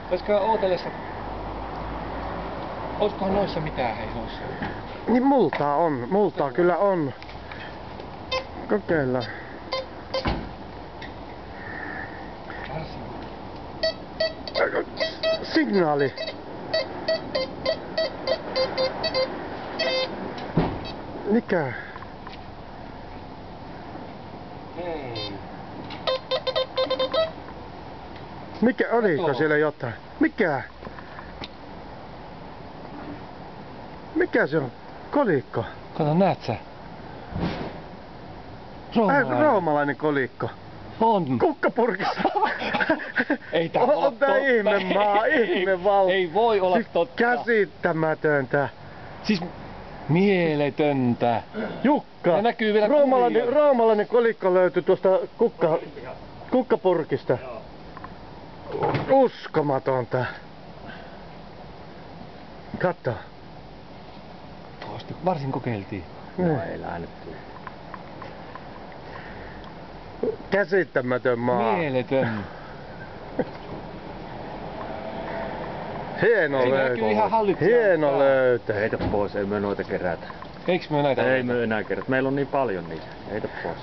Olisiko ootellessa... Olisikohan noissa mitään, hei noissa? Niin multaa on. Multaa kyllä on. Kokeillaan. Signaali. Mikä? Hei. Mikä oliko siellä jotain? Mikä? Mikä se on? Kolikko? Kato, näet sä? Roomalainen kolikko. On. Kukkapurkissa. Ei tää on tää ihme maa, ihme val. Ei voi olla siis totta. Käsittämätöntä. Siis mieletöntä. Jukka, Ja näkyy vielä roomalainen kolikko löytyi tuosta kukkapurkista. Uskomatonta. Katso. Tuosta varsin kokeiltiin. No ei lähdetty. Käsittämätön maa. Mieletön. Hieno löytö. Hieno löytö. Heitä pois, ei me noita kerätä. Eiks me näitä? Ei me enää kerätä. Meillä on niin paljon niitä. Heitä pois.